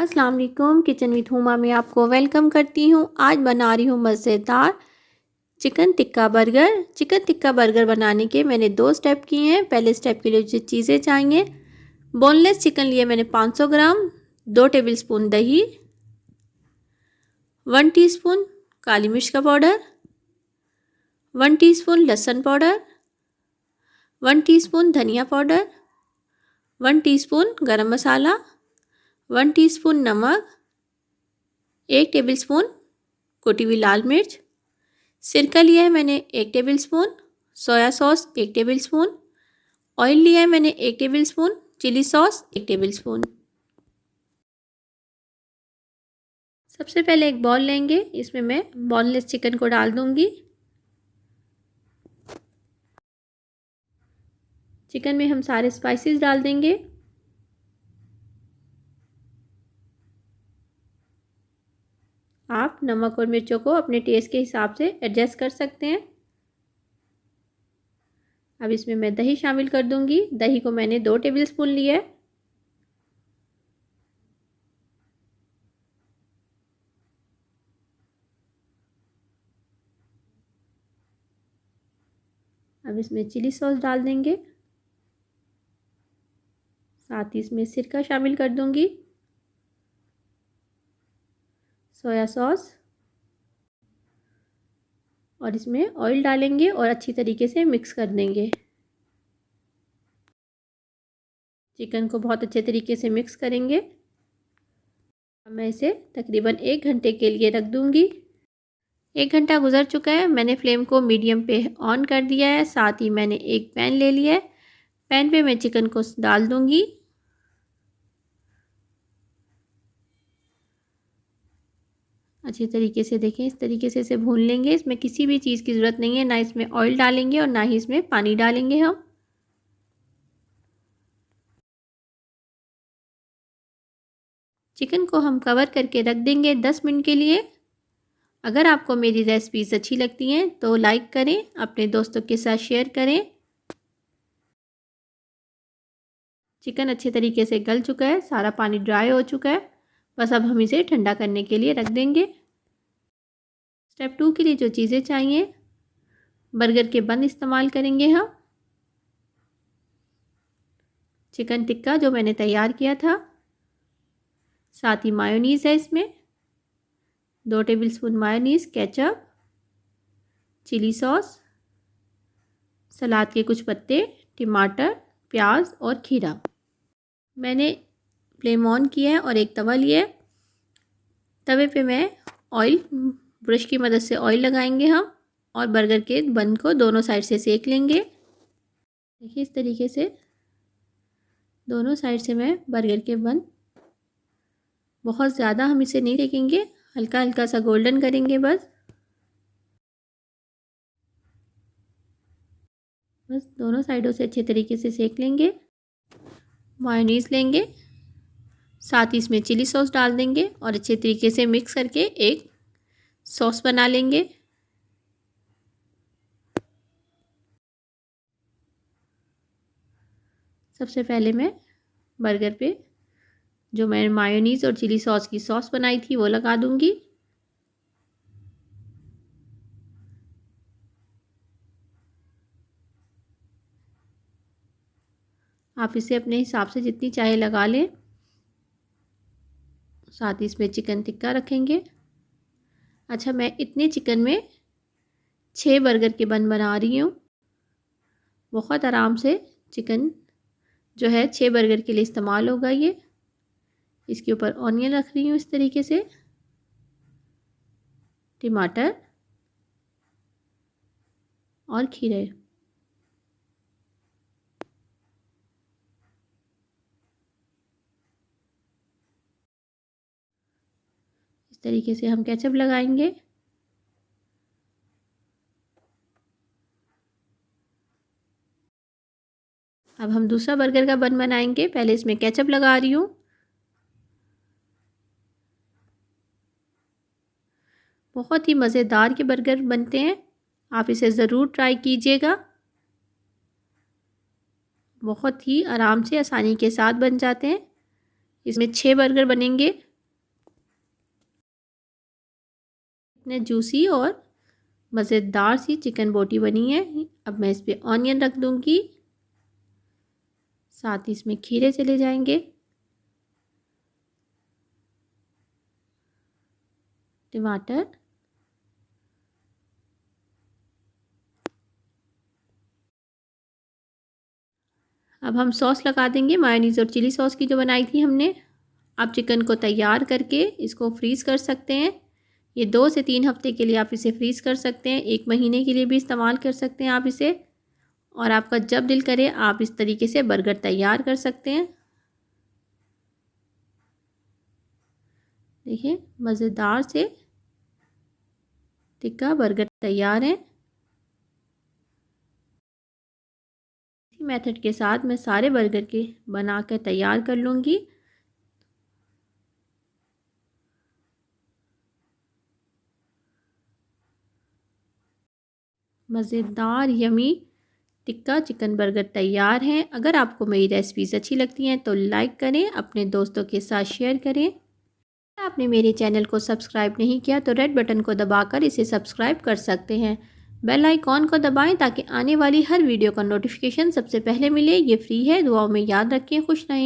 अस्सलाम वालेकुम। Kitchen with Huma में आपको वेलकम करती हूँ। आज बना रही हूँ मज़ेदार chicken tikka burger. Chicken tikka burger बनाने के मैंने 2 स्टेप किए हैं। पहले स्टेप के लिए जो चीज़ें चाहिए, बोनलेस चिकन लिए मैंने 500 ग्राम, 2 टेबलस्पून दही, 1 टीस्पून काली मिर्च का पाउडर, 1 टीस्पून लहसुन पाउडर, 1 टीस्पून धनिया पाउडर, 1 टीस्पून गरम मसाला, 1 टीस्पून नमक, 1 टेबलस्पून कुटी हुई लाल मिर्च, सिरका लिया है मैंने 1 tablespoon, soya sauce 1 tablespoon, oil लिया है मैंने 1 टेबलस्पून, चिली सॉस 1 टेबलस्पून। सबसे पहले एक बॉल लेंगे, इसमें मैं बोनलेस चिकन को डाल दूंगी। चिकन में हम सारे स्पाइसेस डाल देंगे। आप नमक और मिर्चों को अपने टेस्ट के हिसाब से एडजस्ट कर सकते हैं। अब इसमें मैं दही शामिल कर दूंगी। दही को मैंने 2 टेबलस्पून लिया है। अब इसमें चिली सॉस डाल देंगे, साथ ही इसमें सिरका शामिल कर दूंगी, सोया सॉस, और इसमें ऑयल डालेंगे और अच्छी तरीके से मिक्स कर देंगे। चिकन को बहुत अच्छे तरीके से मिक्स करेंगे। अब मैं इसे तकरीबन 1 घंटे के लिए रख दूंगी। 1 घंटा गुजर चुका है। मैंने फ्लेम को मीडियम पे ऑन कर दिया है। साथ ही मैंने एक पैन ले लिया है। पैन पे मैं चिकन को डाल दूंगी। अच्छी तरीके से देखें, इस तरीके से इसे भून लेंगे। इसमें किसी भी चीज़ की ज़रूरत नहीं है, ना इसमें ऑयल डालेंगे और ना ही इसमें पानी डालेंगे हम। चिकन को हम कवर करके रख देंगे 10 मिनट के लिए। अगर आपको मेरी रेसिपीज़ अच्छी लगती हैं तो लाइक करें, अपने दोस्तों के साथ शेयर करें। चिकन अच्छे तरीके से गल चुका है, सारा पानी ड्राई हो चुका है। बस अब हम इसे ठंडा करने के लिए रख देंगे। स्टेप 2 के लिए जो चीज़ें चाहिए, बर्गर के बन इस्तेमाल करेंगे हम। चिकन टिक्का जो मैंने तैयार किया था, साथ ही मायोनीज़ है इसमें 2 tablespoon mayonnaise, ketchup, chilli sauce, सलाद के कुछ पत्ते, टमाटर, प्याज और खीरा। मैंने फ्लेम ऑन किया है और एक तवा लिया है। तवे पे मैं ऑयल, ब्रश की मदद से ऑयल लगाएंगे हम और बर्गर के बन को दोनों साइड से सेक लेंगे। देखिए इस तरीके से दोनों साइड से मैं बर्गर के बन, बहुत ज़्यादा हम इसे नहीं सेकेंगे, हल्का हल्का सा गोल्डन करेंगे बस दोनों साइडों से अच्छे तरीके से सेक लेंगे। मायोनीज़ लेंगे, साथ ही इसमें चिली सॉस डाल देंगे और अच्छे तरीके से मिक्स करके एक सॉस बना लेंगे। सबसे पहले मैं बर्गर पे जो मैंने मायोनीज़ और चिली सॉस की सॉस बनाई थी वो लगा दूंगी। आप इसे अपने हिसाब से जितनी चाहे लगा लें। साथ ही इसमें चिकन टिक्का रखेंगे। अच्छा, मैं इतने चिकन में 6 बर्गर के बन बना रही हूँ। बहुत आराम से चिकन जो है 6 बर्गर के लिए इस्तेमाल होगा ये। इसके ऊपर ऑनियन रख रही हूँ इस तरीके से, टमाटर और खीरे। इस तरीके से हम केचप लगाएंगे। अब हम दूसरा बर्गर का बन बनाएंगे। पहले इसमें केचप लगा रही हूँ। बहुत ही मज़ेदार के बर्गर बनते हैं, आप इसे ज़रूर ट्राई कीजिएगा। बहुत ही आराम से, आसानी के साथ बन जाते हैं। इसमें 6 बर्गर बनेंगे। इतने जूसी और मज़ेदार सी चिकन बोटी बनी है। अब मैं इस पर ऑनियन रख दूँगी, साथ ही इसमें खीरे चले जाएंगे, टमाटर, अब हम सॉस लगा देंगे मायोनीज़ और चिली सॉस की जो बनाई थी हमने। आप चिकन को तैयार करके इसको फ्रीज़ कर सकते हैं। ये 2 से 3 हफ्ते के लिए आप इसे फ्रीज़ कर सकते हैं, 1 महीने के लिए भी इस्तेमाल कर सकते हैं आप इसे। और आपका जब दिल करे आप इस तरीके से बर्गर तैयार कर सकते हैं। देखिए मज़ेदार से टिक्का बर्गर तैयार है। इसी मेथड के साथ मैं सारे बर्गर के बनाकर तैयार कर लूँगी। मज़ेदार यमी टिक्का चिकन बर्गर तैयार हैं। अगर आपको मेरी रेसिपीज़ अच्छी लगती हैं तो लाइक करें, अपने दोस्तों के साथ शेयर करें। अगर आपने मेरे चैनल को सब्सक्राइब नहीं किया तो रेड बटन को दबाकर इसे सब्सक्राइब कर सकते हैं। बेल आइकॉन को दबाएं ताकि आने वाली हर वीडियो का नोटिफिकेशन सबसे पहले मिले। ये फ्री है। दुआओं में याद रखें। खुश रहें।